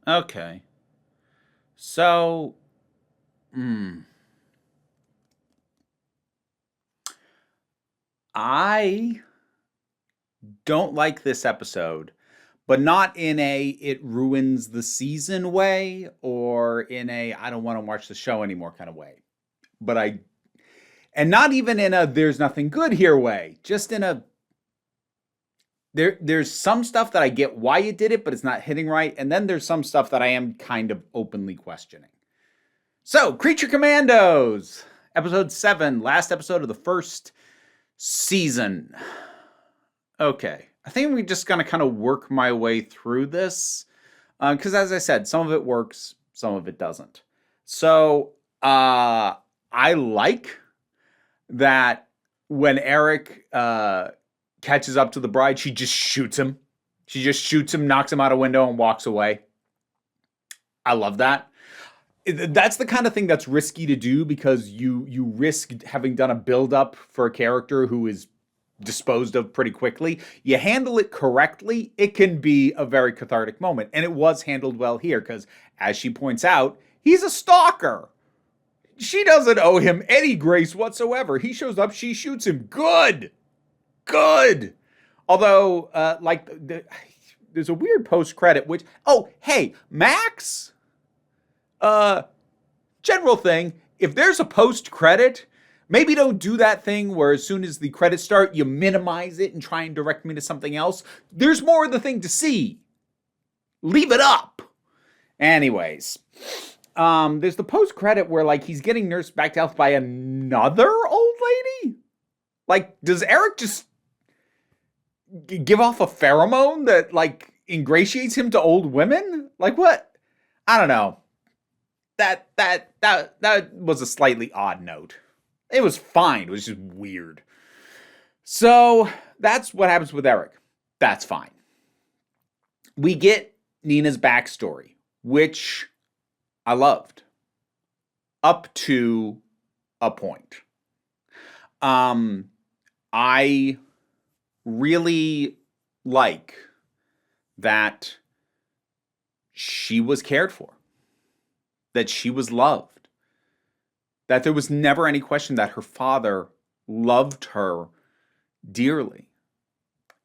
Okay. So, hmm, I don't like this episode, but not in a it ruins the season way or in a I don't want to watch the show anymore kind of way. But I and not even in a there's nothing good here way. Just in a there's some stuff that I get why you did it, but it's not hitting right, and then there's some stuff that I am kind of openly questioning. So, Creature Commandos, episode 7, last episode of the first season. Okay. I think we're just going to kind of work my way through this. Because as I said, some of it works, some of it doesn't. So I like that when Eric catches up to the bride, she just shoots him. She just shoots him, knocks him out a window, and walks away. I love that. That's the kind of thing that's risky to do because you risk having done a build up for a character who is disposed of pretty quickly. You handle it correctly, it can be a very cathartic moment. And it was handled well here because, as she points out, he's a stalker. She doesn't owe him any grace whatsoever. He shows up, she shoots him. Good. Good. Although, there's a weird post credit, which, oh, hey, Max? Uh, General thing, if there's a post credit, maybe don't do that thing where as soon as the credits start, you minimize it and try and direct me to something else. There's more of the thing to see. Leave it up. Anyways, there's the post credit where like he's getting nursed back to health by another old lady. Like, does Eric just give off a pheromone that like ingratiates him to old women? Like what? I don't know. That was a slightly odd note. It was fine. It was just weird. So that's what happens with Eric. That's fine. We get Nina's backstory, which I loved up to a point. I really like that she was cared for, that she was loved, that there was never any question that her father loved her dearly.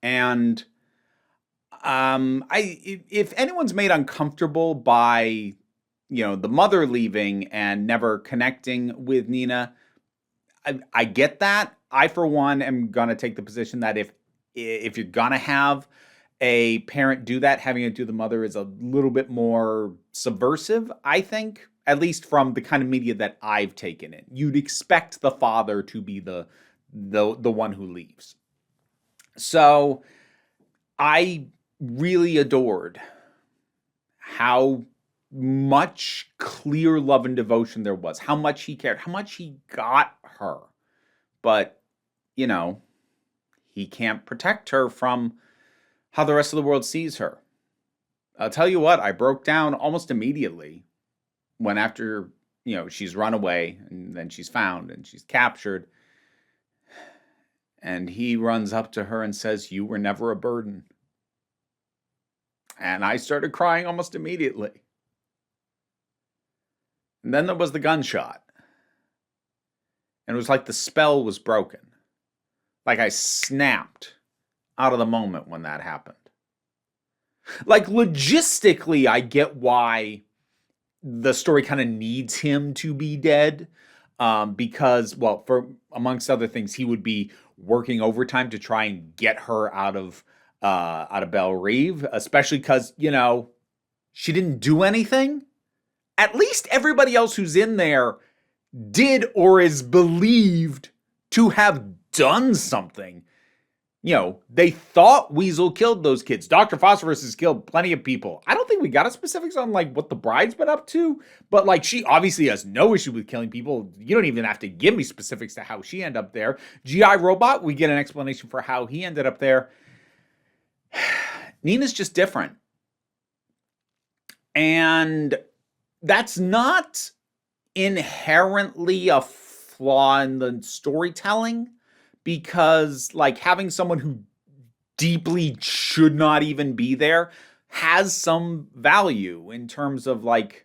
And if anyone's made uncomfortable by the mother leaving and never connecting with Nina, I get that. I for one am gonna take the position that if you're gonna have a parent do that, having it do the mother is a little bit more subversive, I think, at least from the kind of media that I've taken in. You'd expect the father to be the one who leaves. So I really adored how much clear love and devotion there was, how much he cared, how much he got her. But, he can't protect her from how the rest of the world sees her. I'll tell you what, I broke down almost immediately when after, she's run away and then she's found and she's captured. And he runs up to her and says, "You were never a burden." And I started crying almost immediately. And then there was the gunshot. And it was like the spell was broken. Like I snapped out of the moment when that happened. Like logistically, I get why the story kind of needs him to be dead. Because, well, for amongst other things, he would be working overtime to try and get her out of Belle Reve, especially because, she didn't do anything. At least everybody else who's in there did or is believed to have done something. They thought Weasel killed those kids. Dr. Phosphorus has killed plenty of people. I don't think we got a specifics on like what the bride's been up to, but like she obviously has no issue with killing people. You don't even have to give me specifics to how she ended up there. GI Robot, we get an explanation for how he ended up there. Nina's just different. And that's not inherently a flaw in the storytelling, because like having someone who deeply should not even be there, has some value in terms of like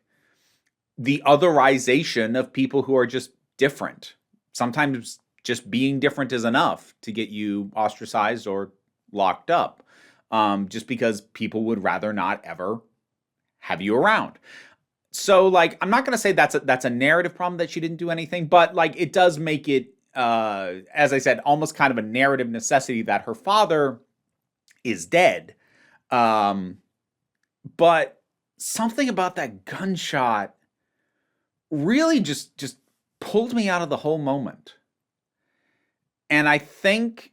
the otherization of people who are just different. Sometimes just being different is enough to get you ostracized or locked up, just because people would rather not ever have you around. So like, I'm not going to say that's a narrative problem that she didn't do anything, but like it does make it, as I said, almost kind of a narrative necessity that her father is dead. But something about that gunshot really just pulled me out of the whole moment. And I think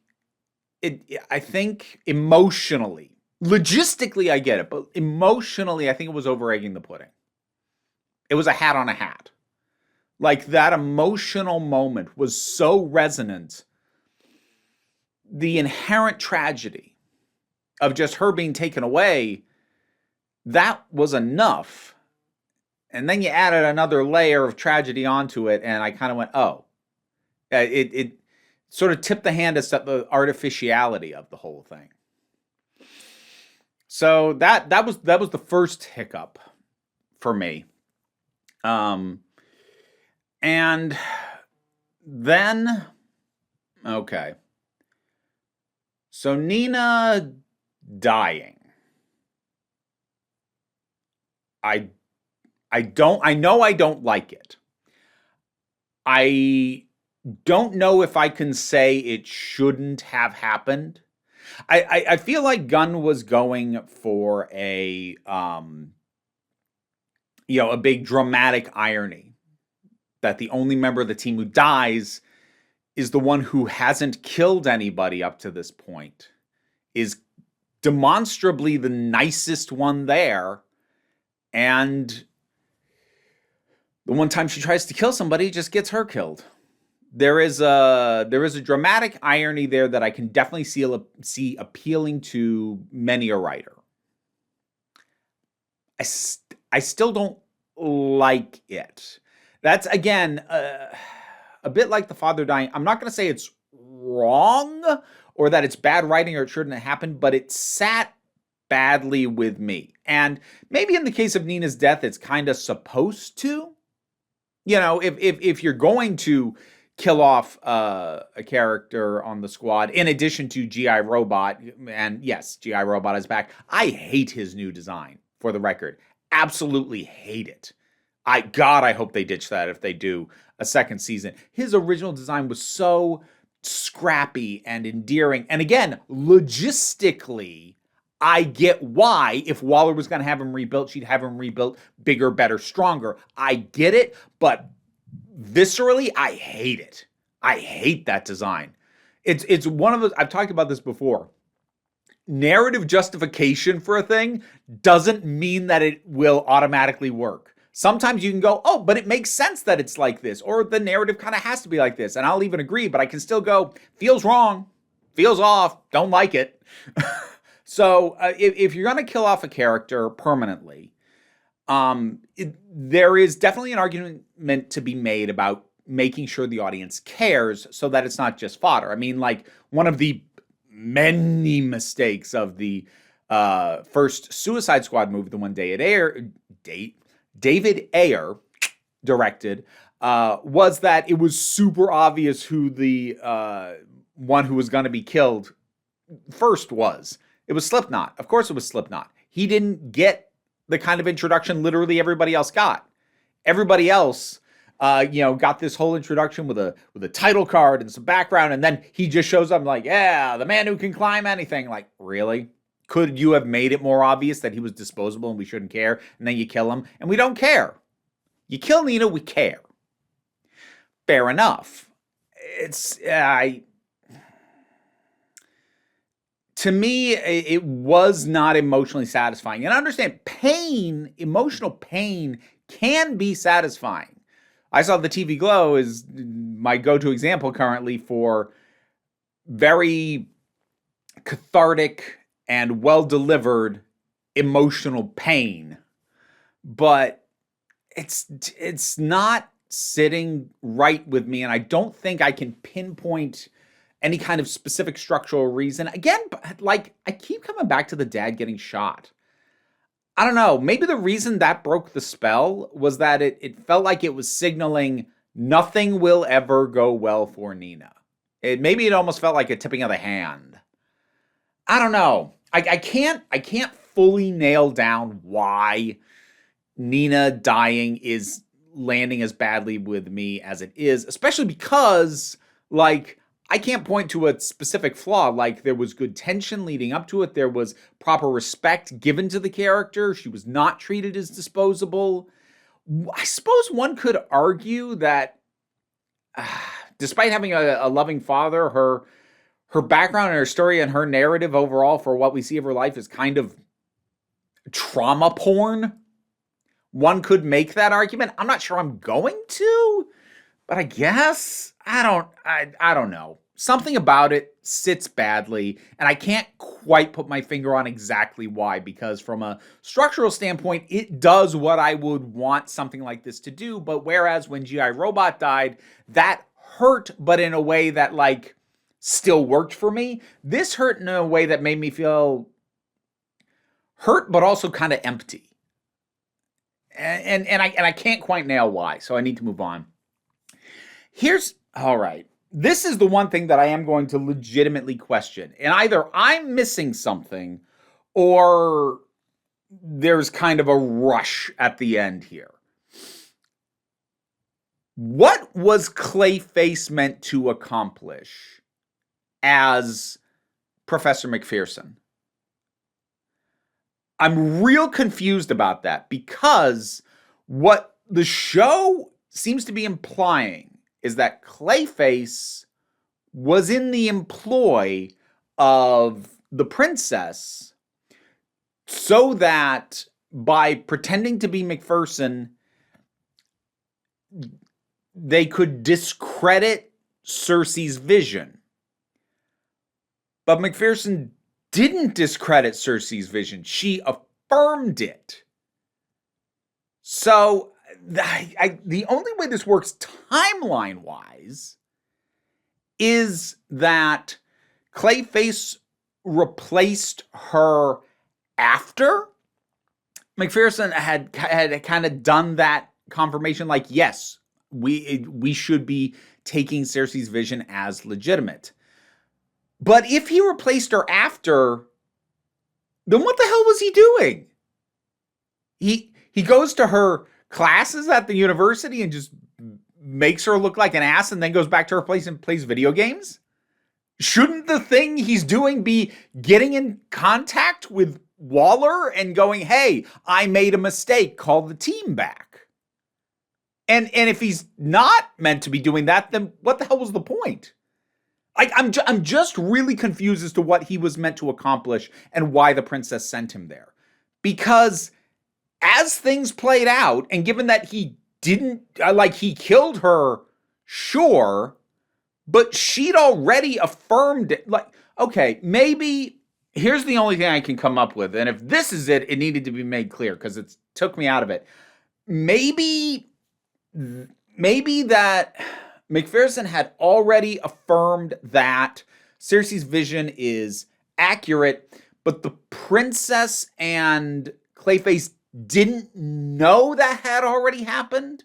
emotionally, logistically I get it, but emotionally I think it was over egging the pudding. It was a hat on a hat. Like that emotional moment was so resonant. The inherent tragedy of just her being taken away, that was enough. And then you added another layer of tragedy onto it, and I kind of went, oh. It sort of tipped the hand as to the artificiality of the whole thing. So that was the first hiccup for me. And then, okay. So Nina dying. I know I don't like it. I don't know if I can say it shouldn't have happened. I feel like Gunn was going for a big dramatic irony that the only member of the team who dies is the one who hasn't killed anybody up to this point, is demonstrably the nicest one there, and the one time she tries to kill somebody just gets her killed. There is a dramatic irony there that I can definitely see appealing to many a writer. I still don't like it. That's, again, a bit like the father dying. I'm not going to say it's wrong or that it's bad writing or it shouldn't have happened, but it sat badly with me. And maybe in the case of Nina's death, it's kind of supposed to. If you're going to kill off a character on the squad, in addition to G.I. Robot, and yes, G.I. Robot is back. I hate his new design, for the record. Absolutely hate it. I hope they ditch that if they do a second season. His original design was so scrappy and endearing. And again, logistically, I get why if Waller was going to have him rebuilt, she'd have him rebuilt bigger, better, stronger. I get it, but viscerally, I hate it. I hate that design. It's one of those, I've talked about this before. Narrative justification for a thing doesn't mean that it will automatically work. Sometimes you can go, oh, but it makes sense that it's like this, or the narrative kind of has to be like this, and I'll even agree, but I can still go, feels wrong, feels off, don't like it. So if you're going to kill off a character permanently, there is definitely an argument to be made about making sure the audience cares so that it's not just fodder. I mean, like, one of the many mistakes of the first Suicide Squad movie, the one David Ayer directed, was that it was super obvious who the one who was going to be killed first was. It was Slipknot. Of course it was Slipknot. He didn't get the kind of introduction literally everybody else got. Everybody else, got this whole introduction with a title card and some background, and then he just shows up like, yeah, the man who can climb anything. Like, really? Could you have made it more obvious that he was disposable and we shouldn't care, and then you kill him, and we don't care? You kill Nina, we care. Fair enough. To me, it was not emotionally satisfying. And I understand emotional pain can be satisfying. I saw the TV Glow is my go-to example currently for very cathartic and well-delivered emotional pain. But it's not sitting right with me, and I don't think I can pinpoint any kind of specific structural reason. Again, like, I keep coming back to the dad getting shot. I don't know. Maybe the reason that broke the spell was that it felt like it was signaling nothing will ever go well for Nina. Maybe it almost felt like a tipping of the hand. I don't know. I can't fully nail down why Nina dying is landing as badly with me as it is, especially because, like, I can't point to a specific flaw. Like, there was good tension leading up to it. There was proper respect given to the character. She was not treated as disposable. I suppose one could argue that despite having a loving father, her background and her story and her narrative overall for what we see of her life is kind of trauma porn. One could make that argument. I'm not sure I'm going to, but I guess I don't know. Something about it sits badly, and I can't quite put my finger on exactly why, because from a structural standpoint, it does what I would want something like this to do, but whereas when G.I. Robot died, that hurt, but in a way that, like, still worked for me. This hurt in a way that made me feel hurt, but also kind of empty. And I can't quite nail why, so I need to move on. All right. This is the one thing that I am going to legitimately question. And either I'm missing something or there's kind of a rush at the end here. What was Clayface meant to accomplish as Professor McPherson? I'm real confused about that, because what the show seems to be implying is that Clayface was in the employ of the princess so that by pretending to be McPherson, they could discredit Cersei's vision. But McPherson didn't discredit Cersei's vision. She affirmed it. So the only way this works timeline-wise is that Clayface replaced her after McPherson had kind of done that confirmation, like, yes, we should be taking Cersei's vision as legitimate. But if he replaced her after, then what the hell was he doing? He goes to her classes at the university and just makes her look like an ass and then goes back to her place and plays video games? Shouldn't the thing he's doing be getting in contact with Waller and going, hey, I made a mistake, call the team back? And if he's not meant to be doing that, then what the hell was the point? I'm just really confused as to what he was meant to accomplish and why the princess sent him there. Because as things played out, and given that he didn't, he killed her, sure, but she'd already affirmed it. Like, okay, maybe, here's the only thing I can come up with, and if this is it, it needed to be made clear, because it took me out of it. Maybe that McPherson had already affirmed that Cersei's vision is accurate, but the princess and Clayface didn't know that had already happened.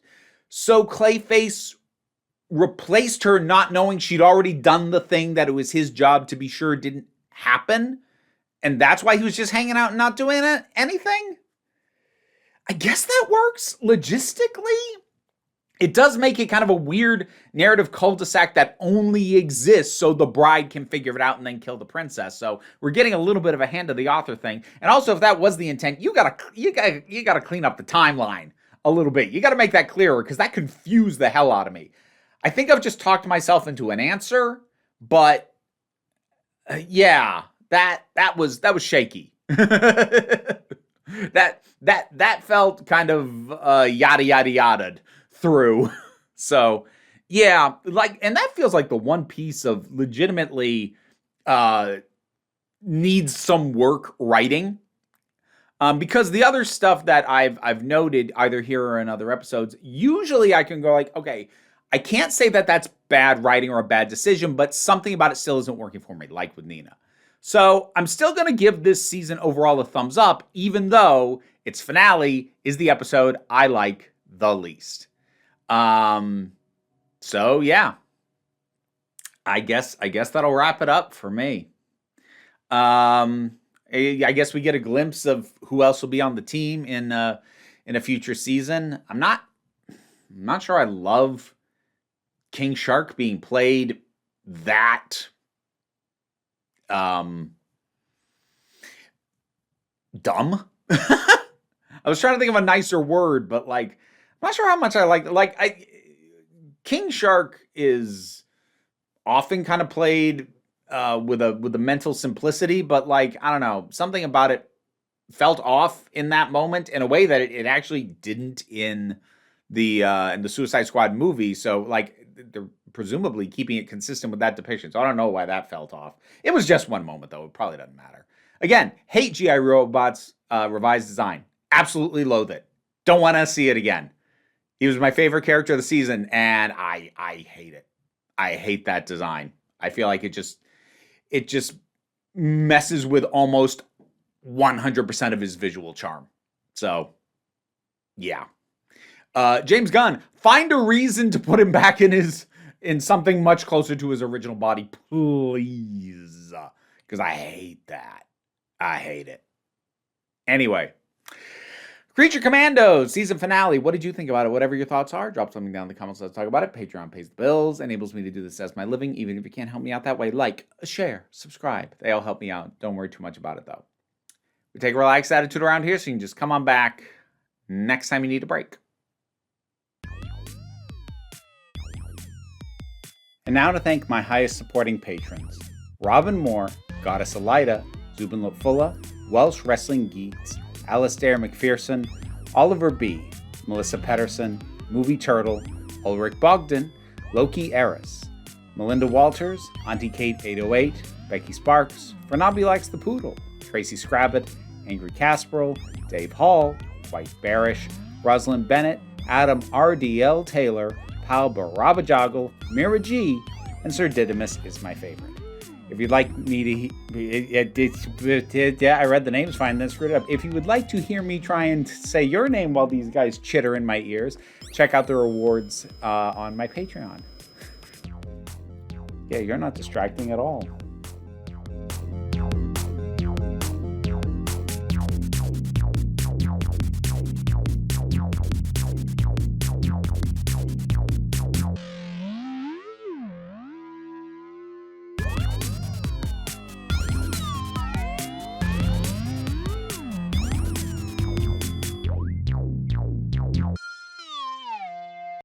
So Clayface replaced her not knowing she'd already done the thing that it was his job to be sure didn't happen. And that's why he was just hanging out and not doing anything? I guess that works logistically. It does make it kind of a weird narrative cul-de-sac that only exists so the bride can figure it out and then kill the princess. So we're getting a little bit of a hand of the author thing. And also, if that was the intent, you gotta clean up the timeline a little bit. You gotta make that clearer, because that confused the hell out of me. I think I've just talked myself into an answer, but yeah, that was shaky. that felt kind of yada yada yada through. So yeah, and that feels like the one piece of legitimately needs some work writing, because the other stuff that I've noted either here or in other episodes, usually I can go like, okay, I can't say that that's bad writing or a bad decision, but something about it still isn't working for me, like with Nina. So I'm still going to give this season overall a thumbs up, even though its finale is the episode I like the least. So yeah, I guess that'll wrap it up for me. I guess we get a glimpse of who else will be on the team in a future season. I'm not sure I love King Shark being played that dumb. I was trying to think of a nicer word, but like, I'm not sure how much I like King Shark is often kind of played with a mental simplicity, but like, I don't know, something about it felt off in that moment in a way that it actually didn't in the Suicide Squad movie. So like, they're presumably keeping it consistent with that depiction. So I don't know why that felt off. It was just one moment though. It probably doesn't matter. Again, hate G.I. Robot's revised design. Absolutely loathe it. Don't want to see it again. He was my favorite character of the season, and I hate it. I hate that design. I feel like it just messes with almost 100% of his visual charm. So, yeah. James Gunn, find a reason to put him back in something much closer to his original body, please. Because I hate that. I hate it. Anyway. Creature Commandos season finale. What did you think about it? Whatever your thoughts are, drop something down in the comments. Let's talk about it. Patreon pays the bills, enables me to do this as my living, even if you can't help me out that way. Like, share, subscribe. They all help me out. Don't worry too much about it, though. We take a relaxed attitude around here, so you can just come on back next time you need a break. And now to thank my highest supporting patrons. Robin Moore, Goddess Elida, Zubin Lotfula, Welsh Wrestling Geeks, Alistair McPherson, Oliver B., Melissa Pedersen, Movie Turtle, Ulrich Bogdan, Loki Eris, Melinda Walters, Auntie Kate 808, Becky Sparks, Fernabi Likes the Poodle, Tracy Scrabbit, Angry Casperl, Dave Hall, White Bearish, Rosalind Bennett, Adam RDL Taylor, Pal Barabajoggle, Mira G, and Sir Didymus is my favorite. If you'd like me to... I read the names fine, then screwed it up. If you would like to hear me try and say your name while these guys chitter in my ears, check out the rewards on my Patreon. Yeah, you're not distracting at all.